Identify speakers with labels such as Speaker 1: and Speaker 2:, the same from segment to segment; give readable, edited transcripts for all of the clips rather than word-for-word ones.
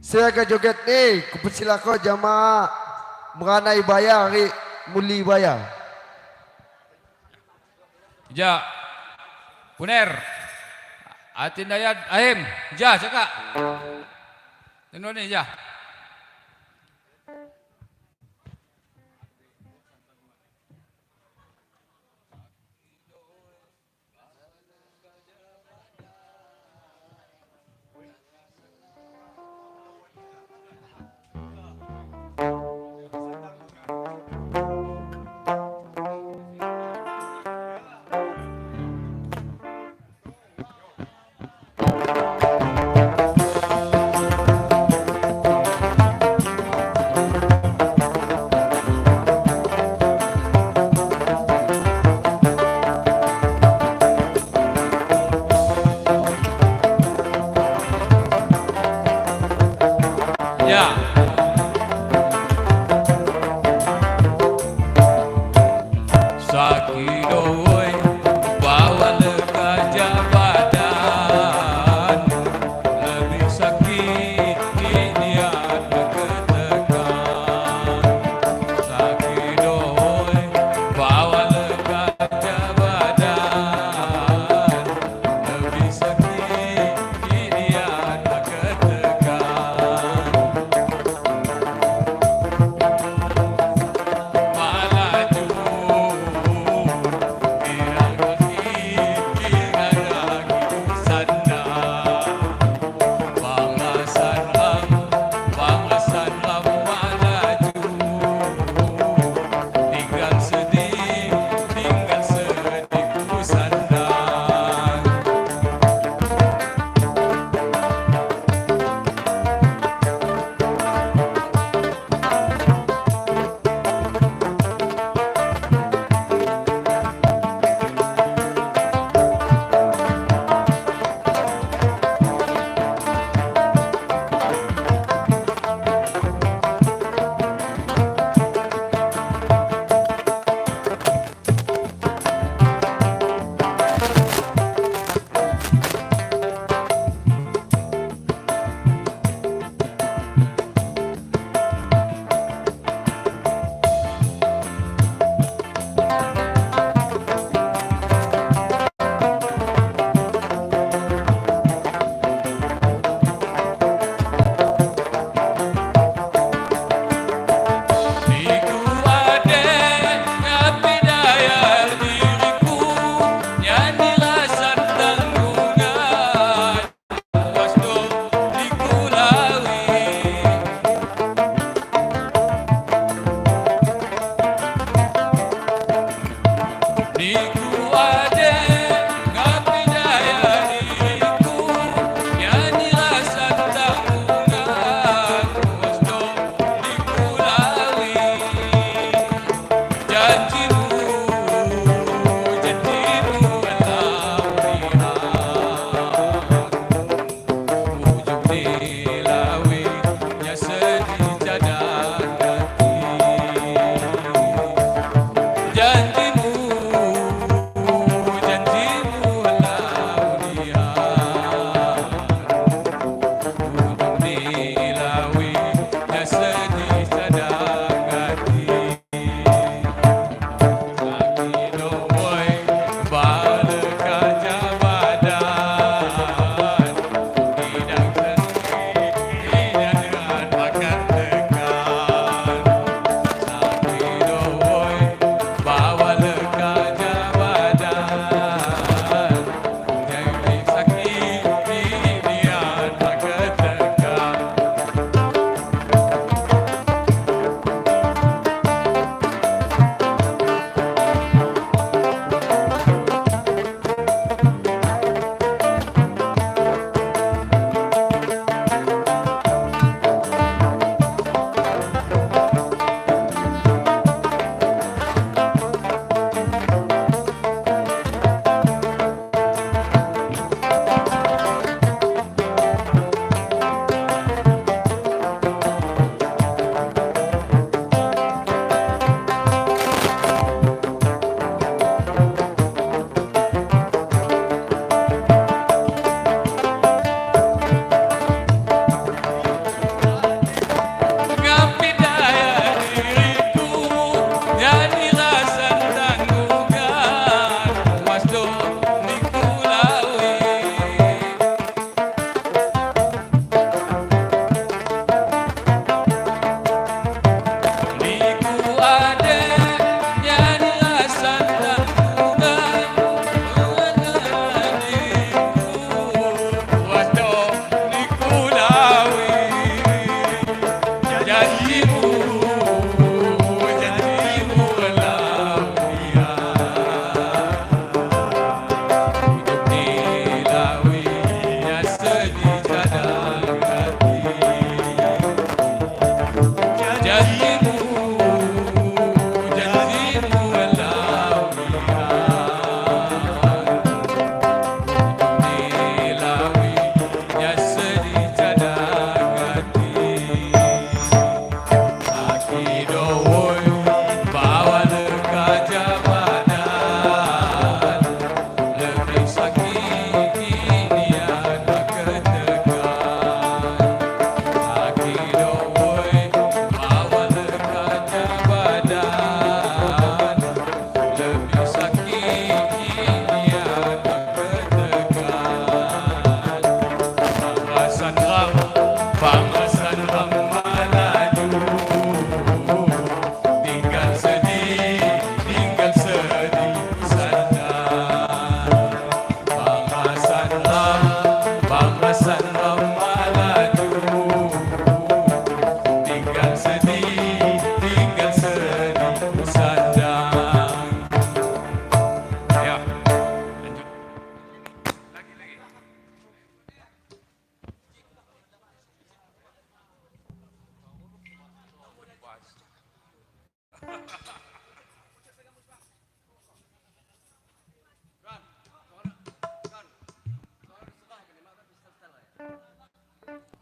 Speaker 1: Saya ke joget nih, kupersilako jamaah mengenai bayar, muli bayar.
Speaker 2: Ja, puner, atin dayad, ahim, ja, caka. Tenun ni ja.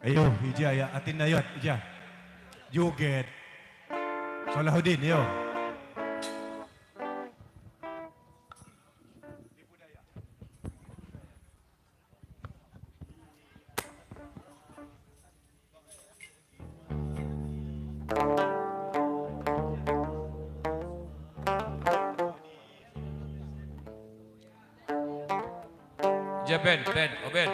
Speaker 3: Ayo, hija ya, atin na yun, hija. Joget. Salahuddin, yo.
Speaker 2: Ja, Ben, oh Ben.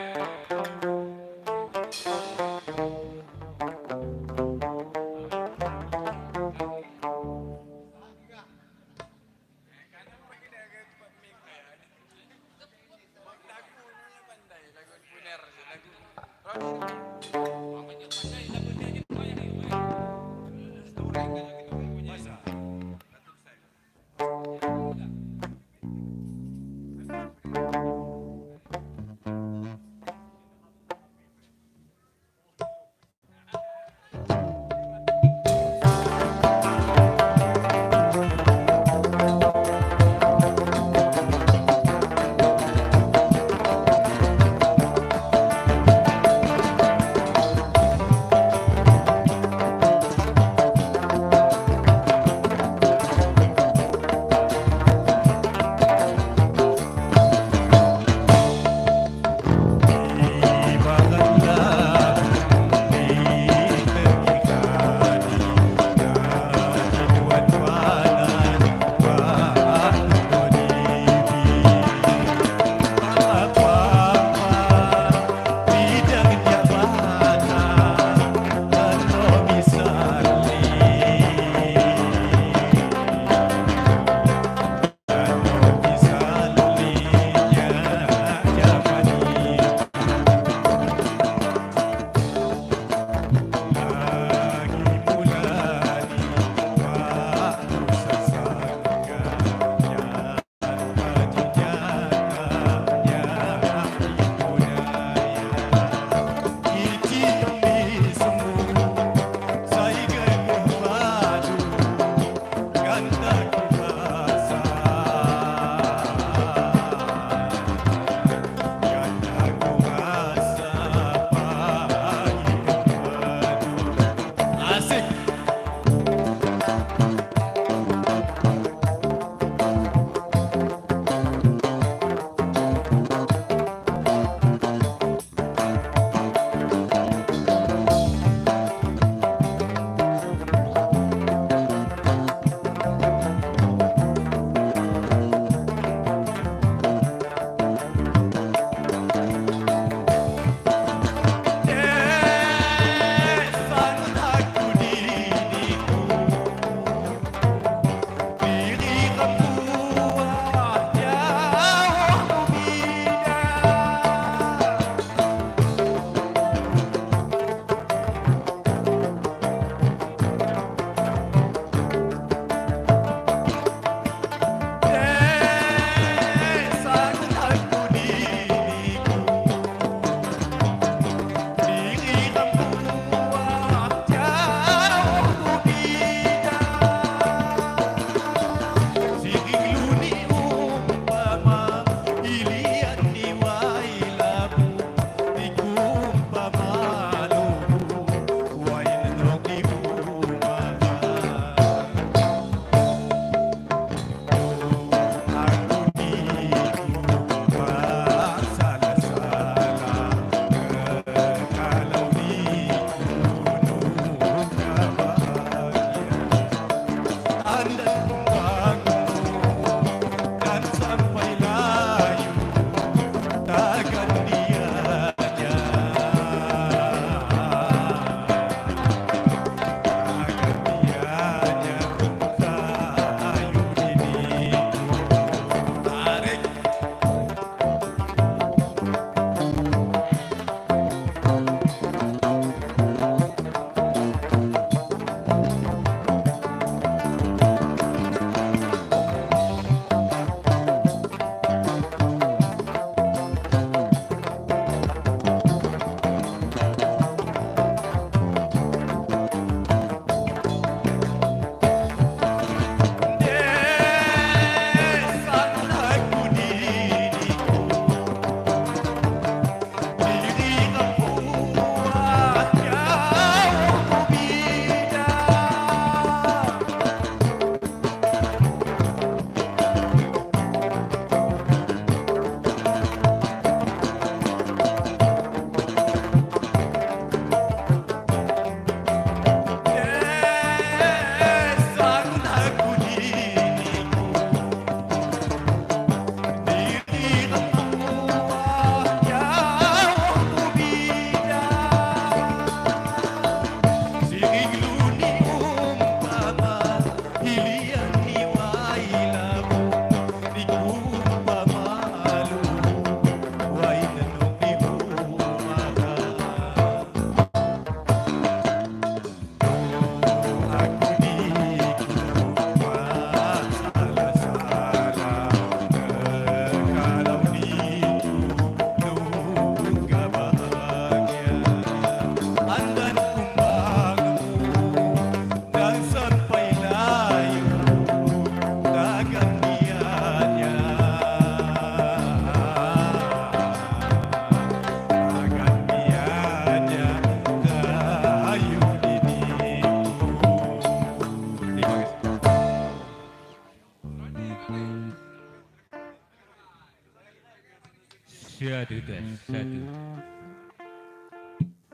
Speaker 2: Satu tuan, satu.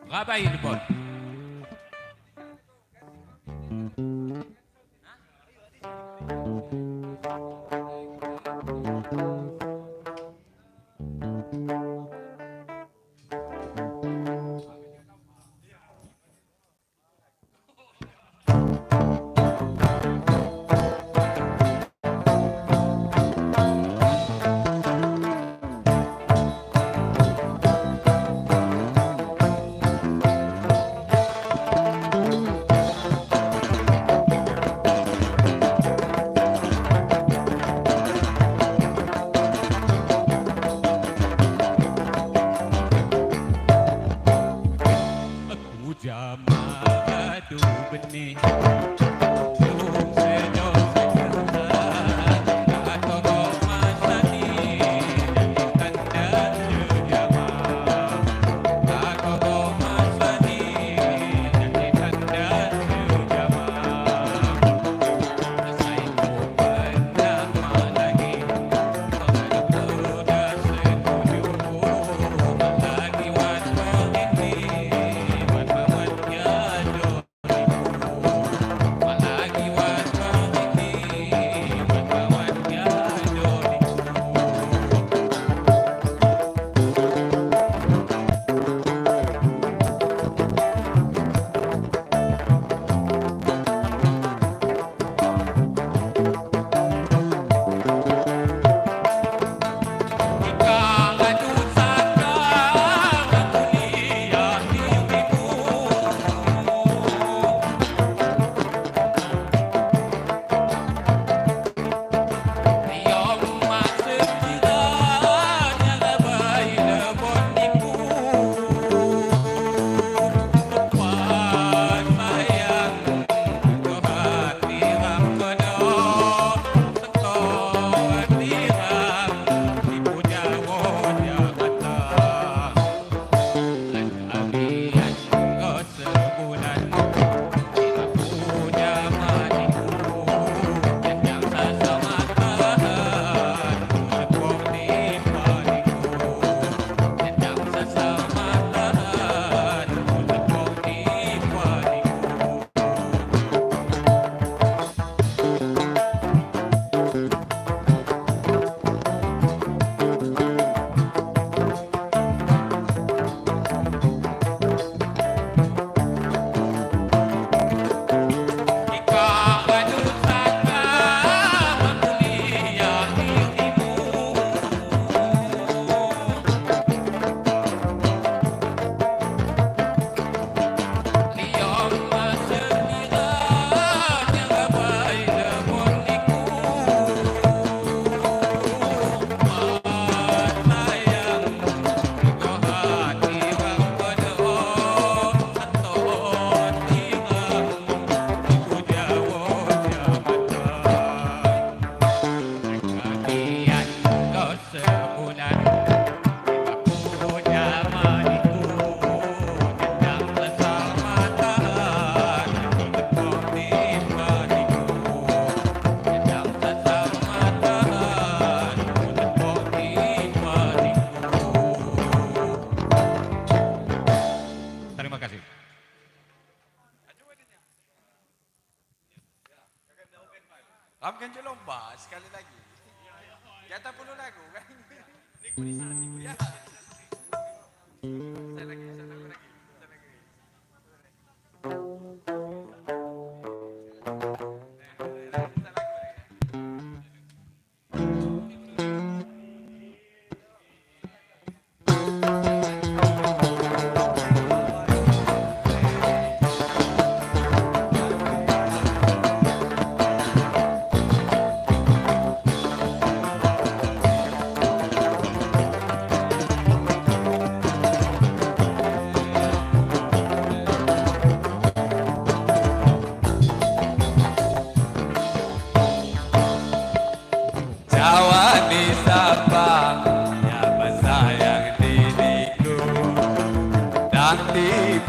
Speaker 2: Rabai depan. Aku jamah adu benih.
Speaker 4: Ramkan je lomba sekali lagi. Di atas 10 lagu kan? Ya. Saya lagi.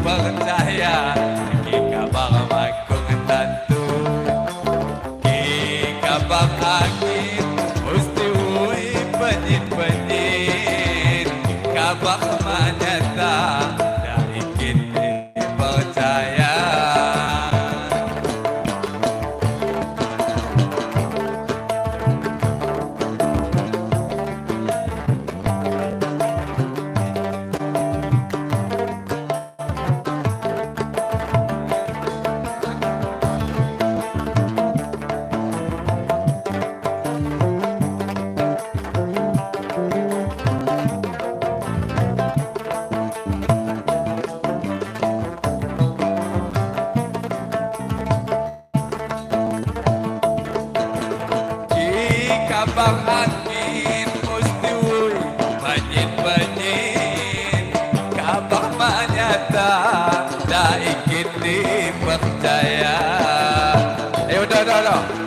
Speaker 5: Percaya kita bang makung tentu kita bang angin mesti hui penyit kabang angin Musti wuy banyin-banyin Kabang manyata Daikin dipercaya udah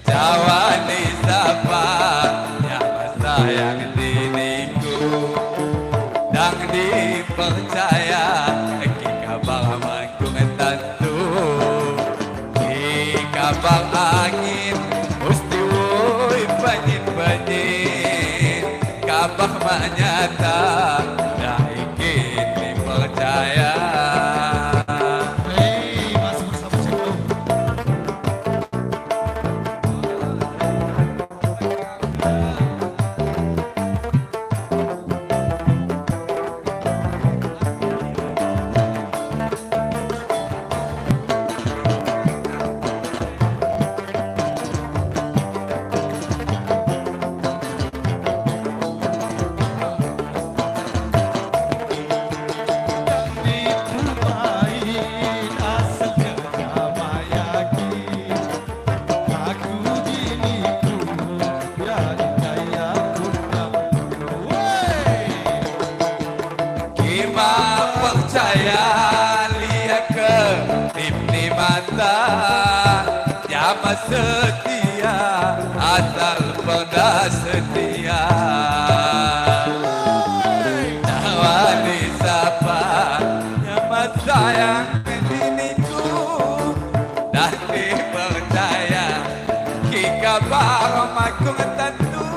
Speaker 5: Jawani sapa yang sayang diriku dan dipercaya kabang mangkung tentu kabang angin mesti woi banyin kabang manyata dan ingin dipercaya. Percaya lihat ke timni mata Jama setia asal pada setia Nawani sapa Jama sayang diriku Dan dipercaya Kikabar makung tentu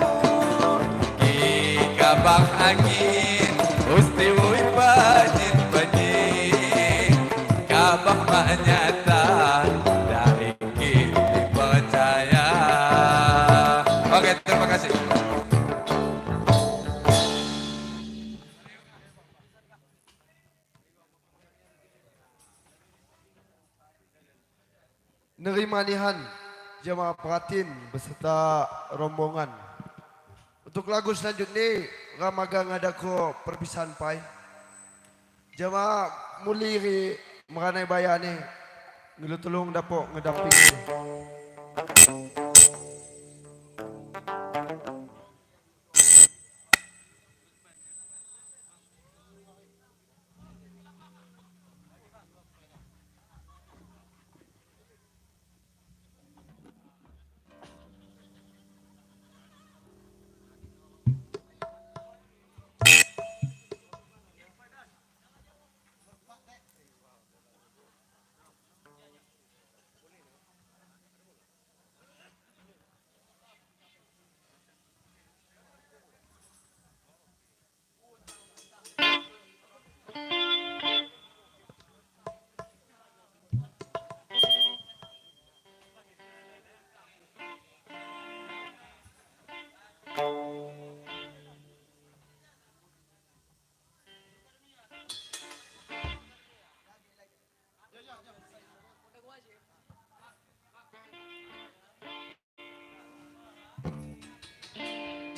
Speaker 5: Kikabar angin Usti wui banyin Kabang manyata dari kita percaya. Oke, terima kasih.
Speaker 1: Nerima nihan jemaah Pratin beserta rombongan. Untuk lagu selanjutnya Ramaga ngadako perpisahan pai. Jemaah muliri meranai bayani ngilu tolong dapok ngedampingi.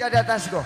Speaker 1: Jadi atas go.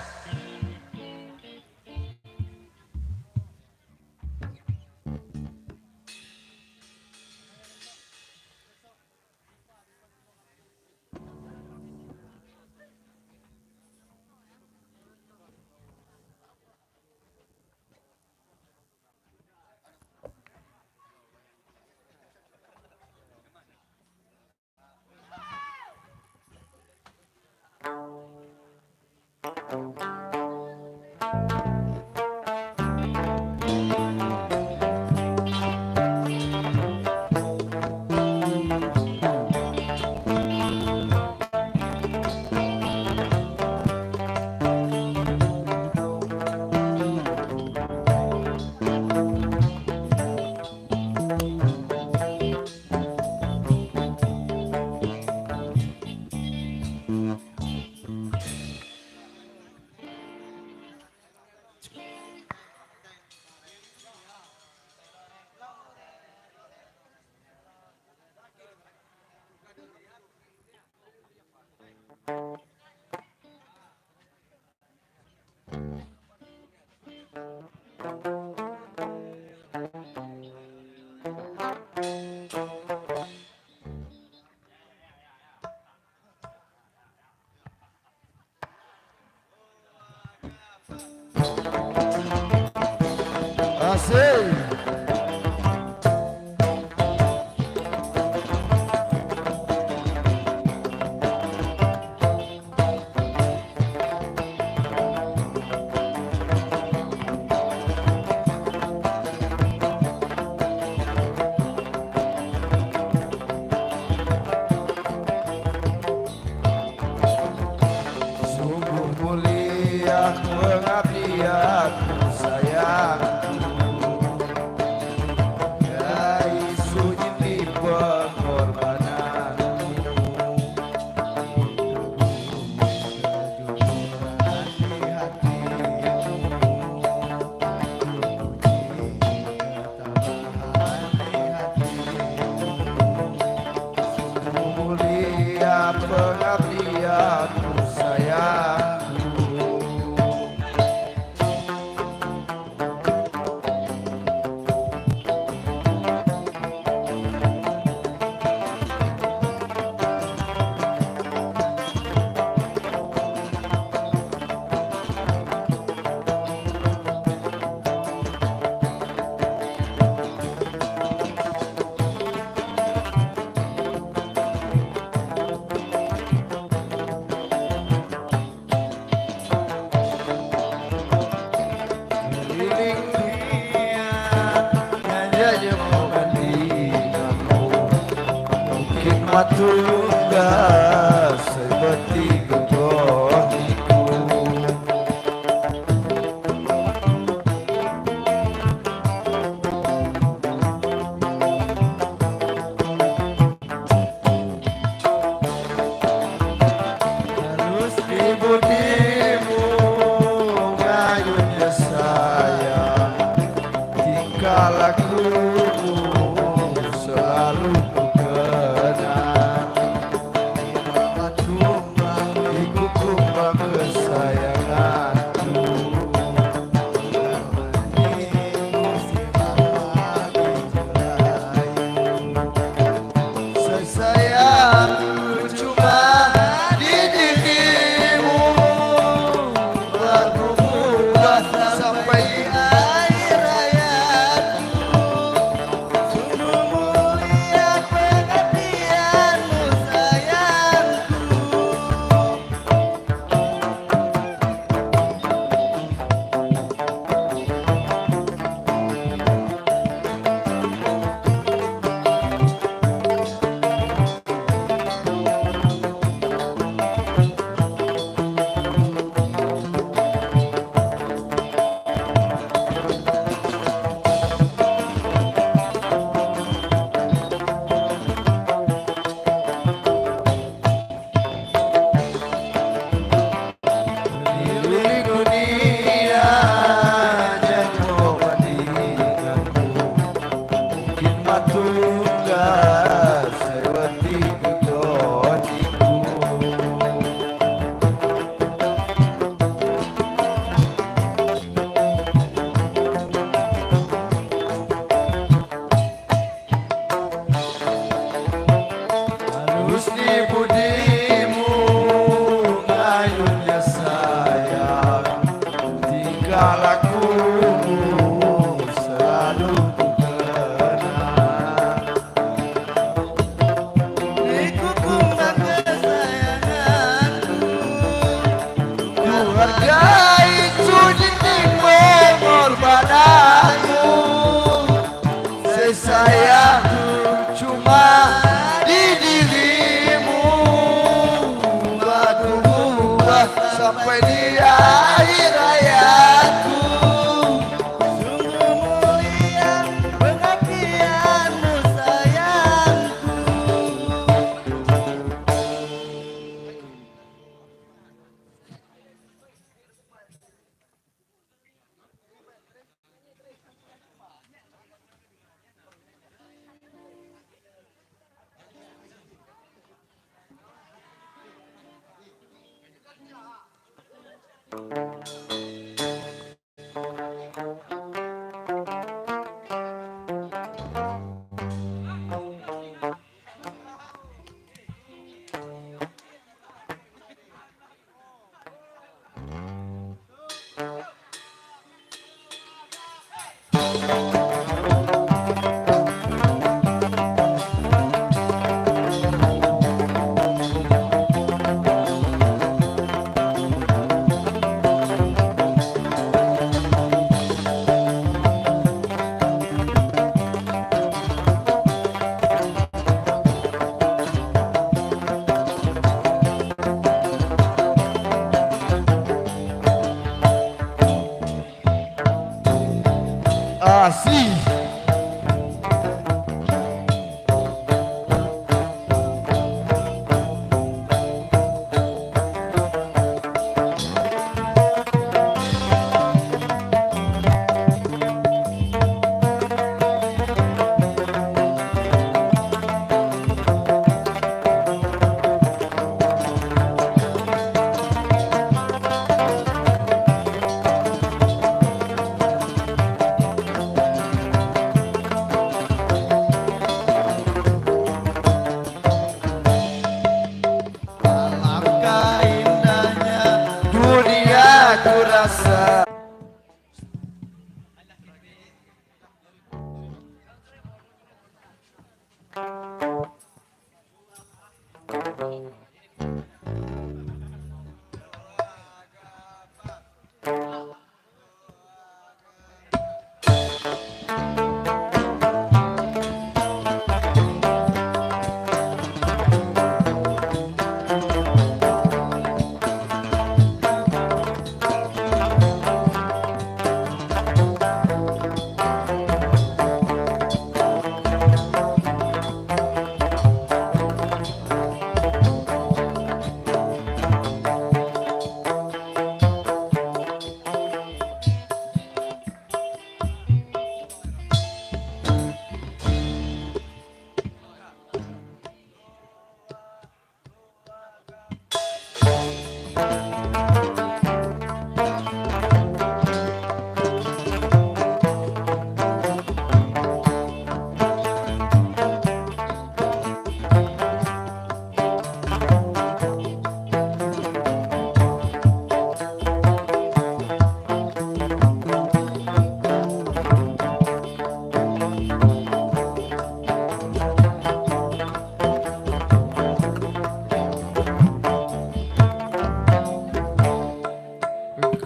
Speaker 1: kasih. Sungguh mulia pengabdianmu sayangku, dari sunyi pengorbananmu. Sungguh mulia pengabdianmu sayangku. Keliling dunia hanya membandingkanmu, mungkin matungga seperti gedoniku. Harus dibudimu ngayunnya sayang, tingkah lakumu selalu ku kenang. Iku kumbang kesayanganku, sesayangku cuma di dirimu. Aku mudah sampai akhir hayatku. Sungguh mulia pengabdianmu sayangku. Keliling dunia dan membandingkanmu, mungkin matungga seperti gedoniku. Harus dibudimu ngayunnya sayang, tingkah lakumu selalu ku kenang. Iku kumbang kesayanganku, ku hargai sunyi pengorbananmu. Sesayangku cuma di dirimu. Aku mudah sampai di akhir hayatku. Sungguh mulia pengabdianmu sayangku. kasih. Alangkah indahnya dunia ku rasa.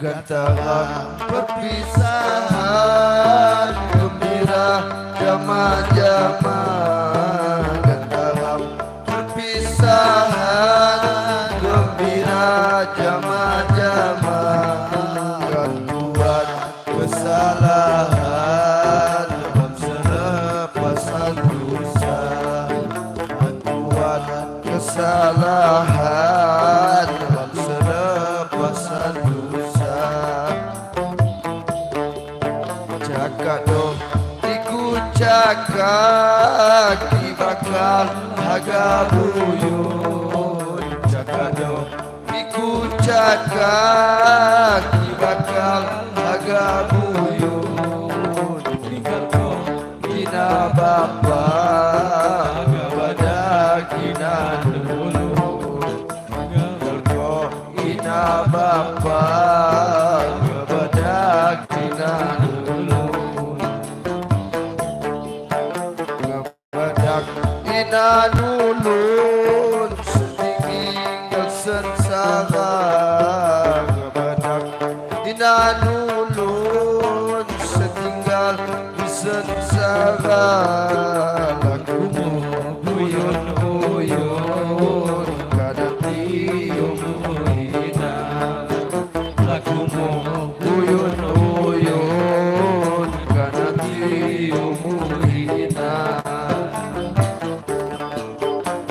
Speaker 1: Getaran perpisahan gembira zaman-zaman. Getaran perpisahan gembira zaman-zaman. Kan buat kesalahan dalam selepasan dosa. Kan buat kesalahan dalam selepasan dosa. Cakap dong, iku cakap ki bakal haga buyut. Cakap dong, iku cakap ki bakal haga buyut. Tinggal kau kina bapa kepada kina dulu. Tinggal kau kina bapa kepada kina dulu. Kepada kina nulun setinggal sengsara. Kepada kina nulun setinggal sengsara. Lakumu buyun-buyun kadang tiumu hina. Lakumu buyun-buyun kadang tiumu hina.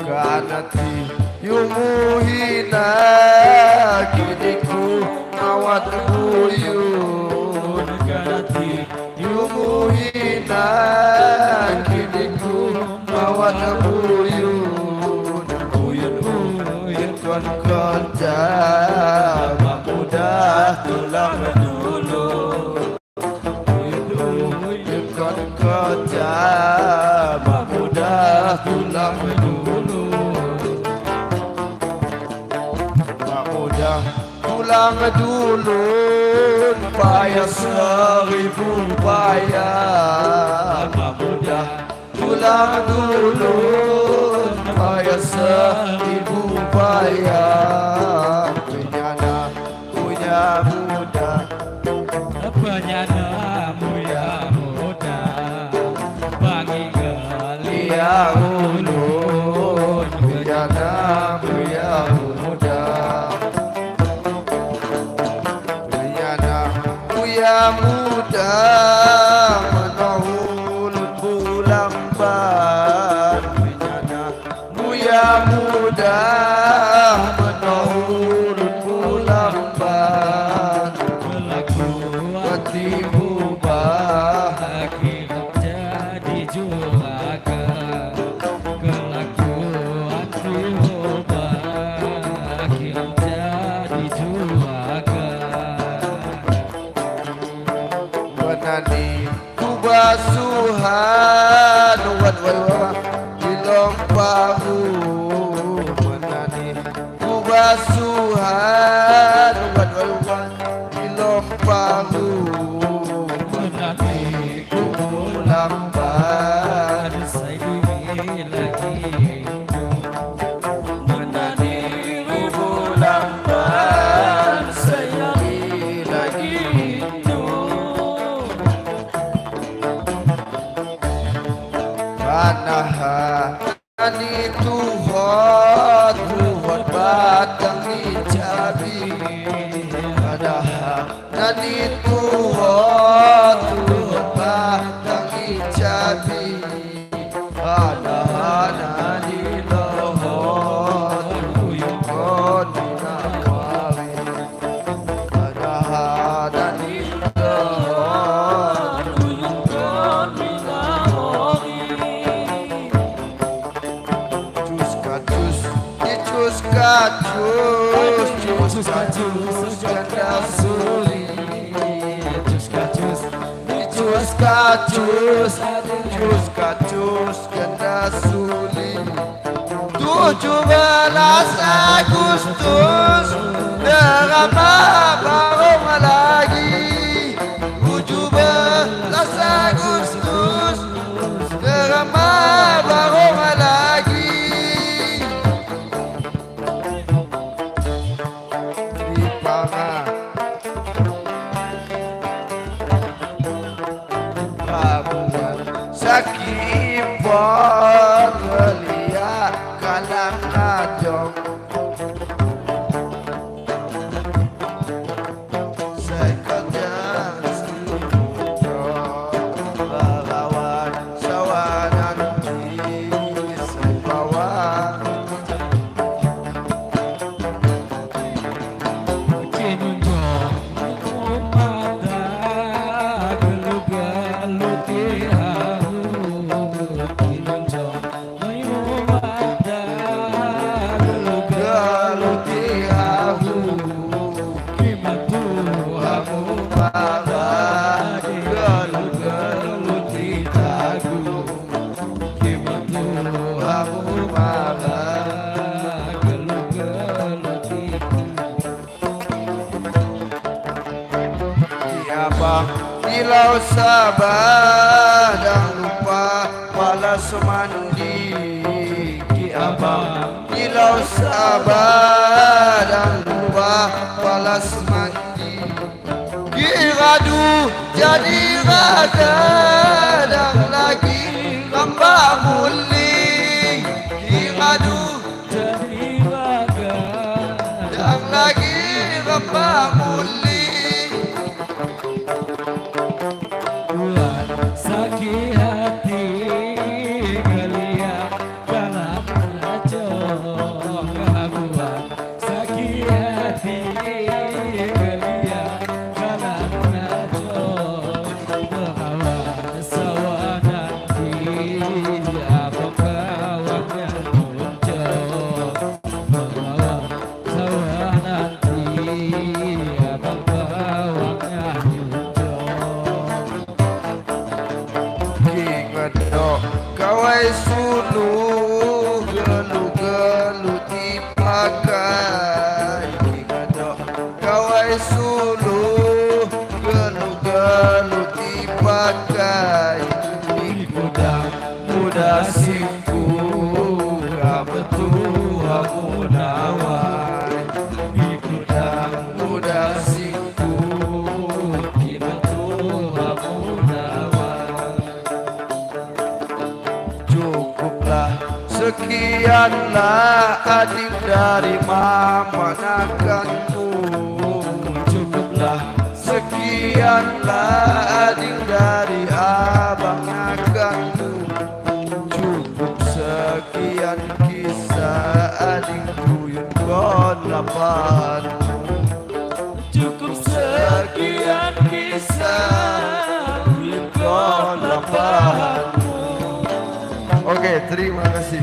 Speaker 1: Karena tiumu hina kini ku mawat buyun. Karena tiumu hina kini ku mawat buyun. Buyun-buyun kon kerja mudah tulang dulu. Buyun-buyun kon kerja mudah tulang dulu. Mudah tulang dulu payah 1000 payah. Mudah tulang dulu payah 1000 payah. Penyana punya muda,
Speaker 2: Penyanamu ya muda, bangi
Speaker 1: ya ulun. Penyana punya muda, penyana punya muda. basuhan wan ilom palu
Speaker 2: menanti
Speaker 1: lamban
Speaker 2: saya diri lagi menanti
Speaker 1: lamban
Speaker 2: saya lagi
Speaker 1: Panahan Tuhan Tuhan batang ijabi Panahan Tuhan Tuhan batang ijabi Panahan Tuhan Tuhan nakawi Panahan Kacus ganda suli Kacus ganda suli 17 Agustus Derama barong lagi 17 Agustus Derama barong lagi Sakipon gelia kalang najong Sekerja Balawan sawanan di sebawan
Speaker 2: kinunjong mata gelu-gelu
Speaker 1: Dilau sabah dan lupa balas mandi Ki abang Dilau sabah dan lupa balas mandi Ki radu jadi raga dan lagi lambak muli Ki radu
Speaker 2: jadi raga
Speaker 1: dan lagi lambak muli
Speaker 2: sakit hati gelia dalam racun kehabuan sakit hati gelia dalam racun berkawan sawah nanti abang kawan yang muncul berkawan sawah nanti abang kawan yang muncul
Speaker 1: Kawai sulu gelu-gelu dipakai Kawai sulu gelu-gelu dipakai Di gudang muda siku Kabetua munawai Di gudang muda siku Kabetua munawai Cukuplah sekianlah adik dari mama nakanmu Cukuplah sekianlah adik dari abang nakanmu Cukup sekian kisah adik duyun kon Cukup sekian kisah duyun kon Oke, terima kasih.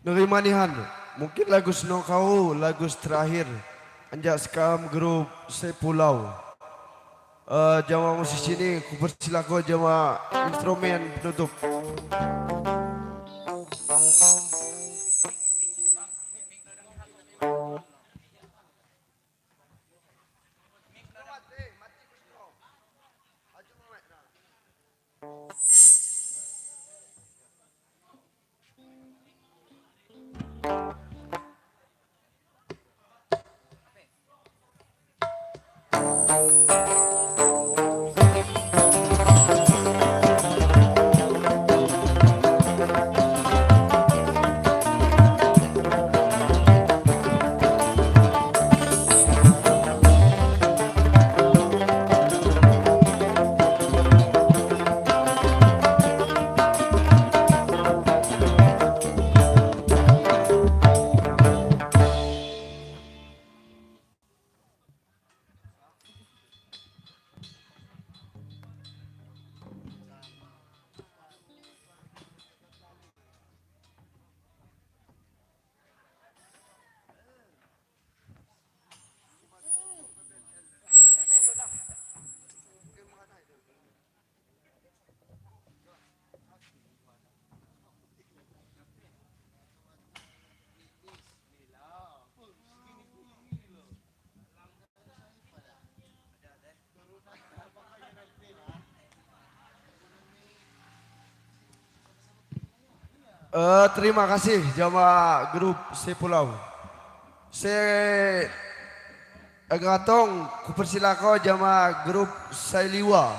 Speaker 1: Nerimanihan, mungkin lagu senong kau, lagu terakhir. Anjak sekam grup Sepulau. Jama musisi ini, ku persilakan jama instrumen penutup. Terima kasih jama grup Sepulau. Saya Agatong kupersilakan jama grup Sailiwa.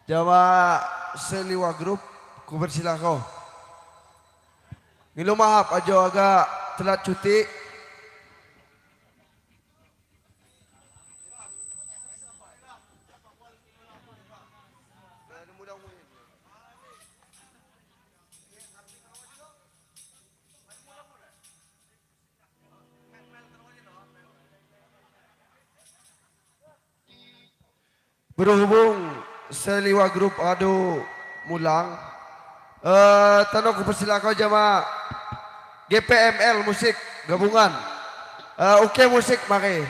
Speaker 1: Jama Sailiwa grup kupersilakan. Minta maaf aja agak telat cuti. Berhubung Seliwa Grup Ado Mulang, tanah kupersilakan jama GPML musik gabungan. Oke musik mari.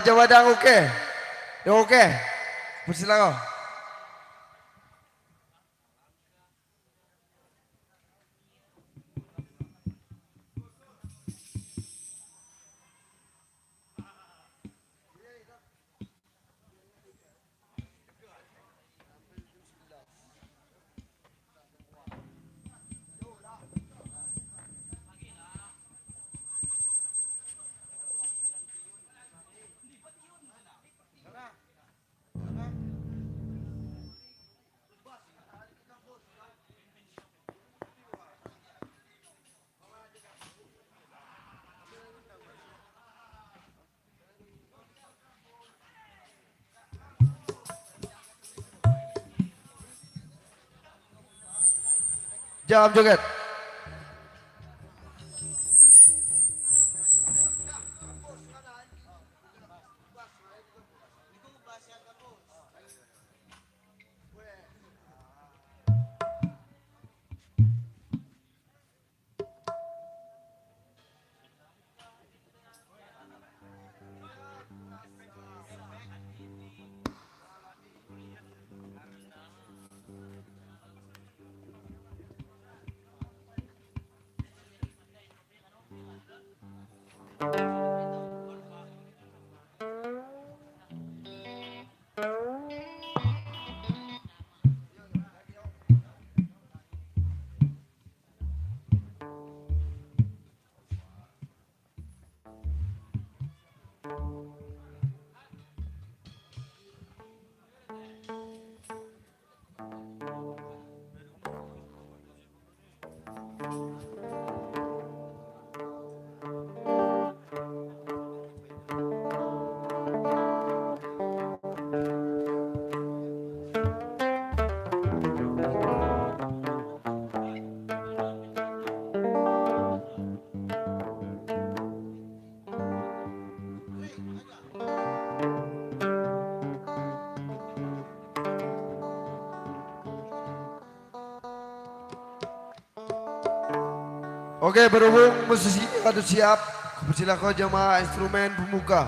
Speaker 1: Jama dang oke. Dang oke. Persilakan. Jam joget. Oke, berhubung musisi ada siap, persilakan jemaah instrumen pembuka.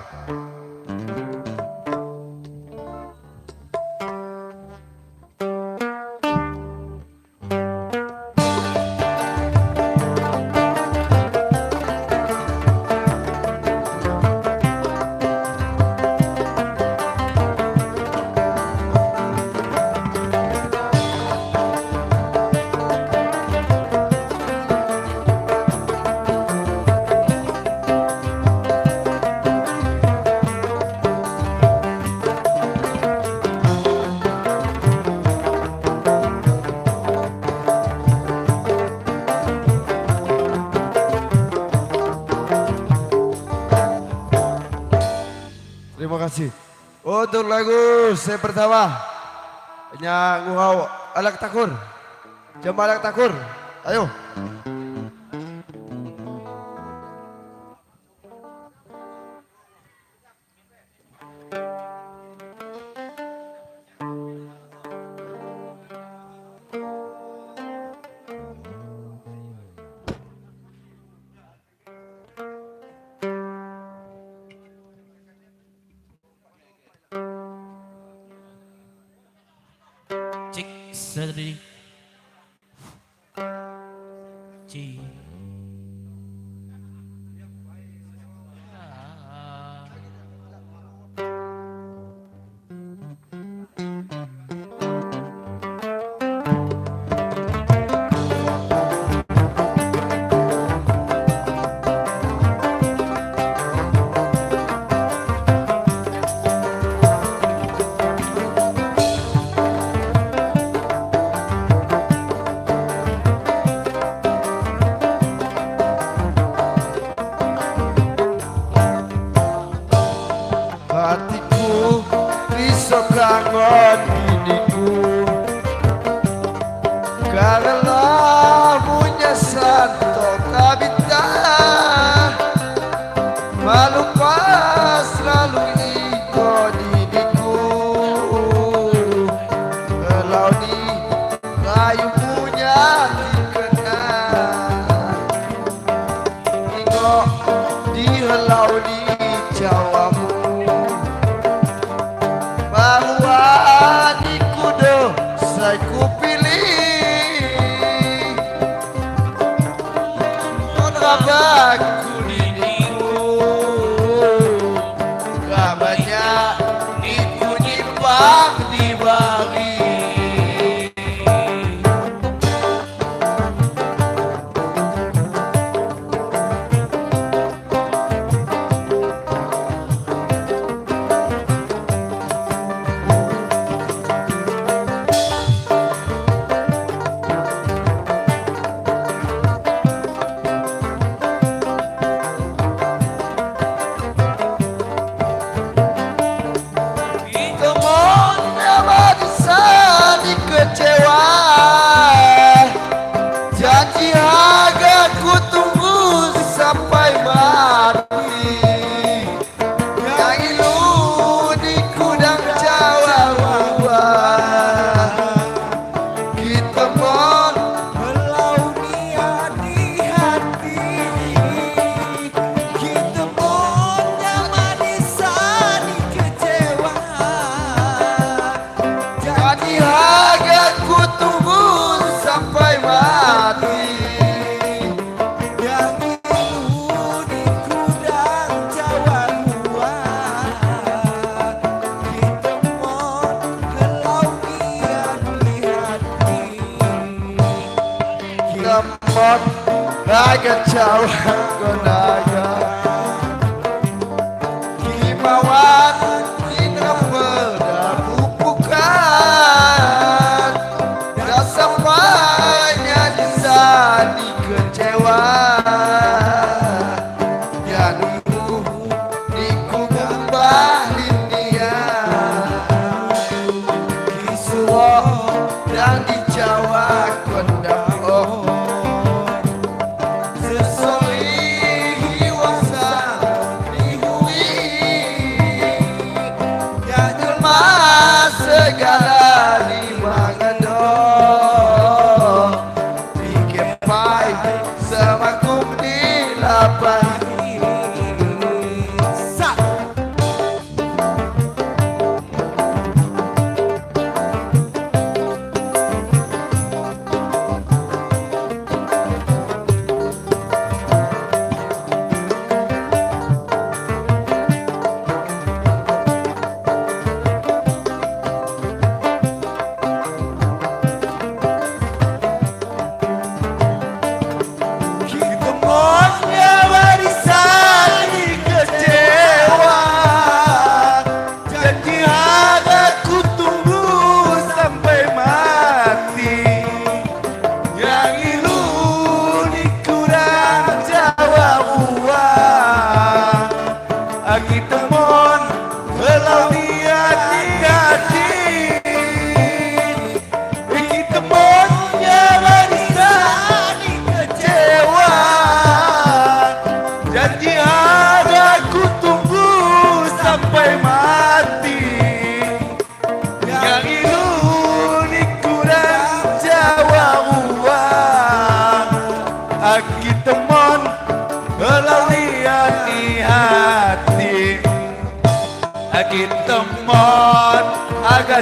Speaker 1: Terima kasih. Untuk lagu saya pertama, hanya nguhau alak takur, jemaah alak takur, ayo.
Speaker 2: Cik sedih Cik
Speaker 1: Hatiku bisa kangen diriku karena punya santo kabita malu pas selalu ikut diriku kalau di kayu punya dikenal tengok di helau di jawamu bahwa adikku doh saya ku pilih mengabaku diriku gak banyak itu nyimpang di bagi janji harga ku tunggu sampai mati yang ilu di kudang Jawa kita pun belau niat di hati kita pun nyaman di sani kecewa janji harga ku tunggu sampai mati yang ilu di kudang Jawa kita mohon kalau niat di hati kita mohon raga Jawa gonaga kimauan kita berdapukan dan sampainya di sani kecewa yang ibu di kubung Bahlinia Kisuo dan di Jawa kondang oh sesoli hiwasa dihui yang jelma segala di mangado dikepai sama ku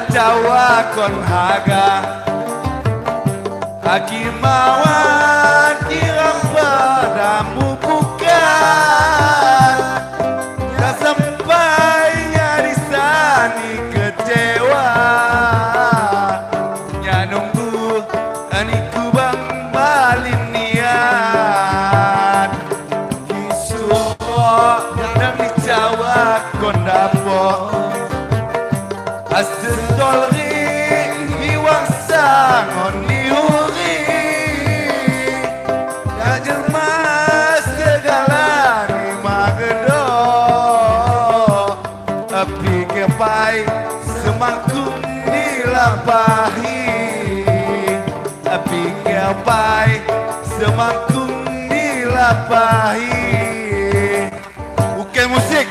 Speaker 5: Jawa kon haga Aki mawan kirang padamu bukan Tak sampai nyarisani kecewa Ya nunggu aniku bang balinian Kisua dan di Jawa kon dapok Asdol ring iwang sangon diuri Ya jelmas segala ni magedo Api kepai semangkung dilapahi Api kepai semangkung dilapahi Oke musik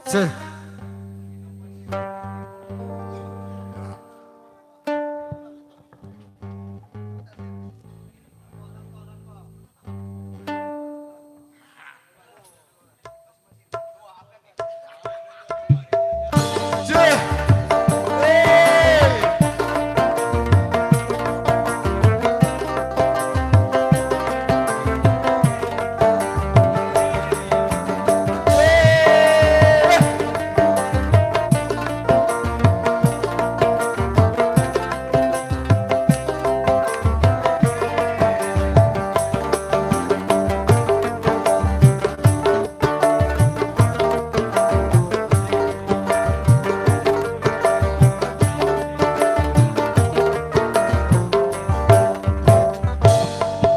Speaker 1: Sir. Sir. Hey.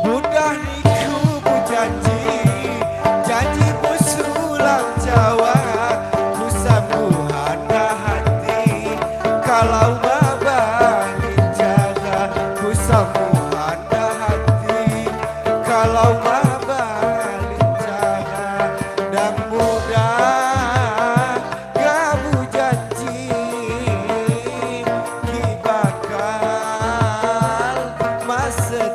Speaker 5: Mudah niku berjanji Janji musulang Jawa Ku sambung ada hati Kalau babalik jaga Ku sambung ada hati Kalau babalik jaga Dan mudah kamu janji Ki bakal masa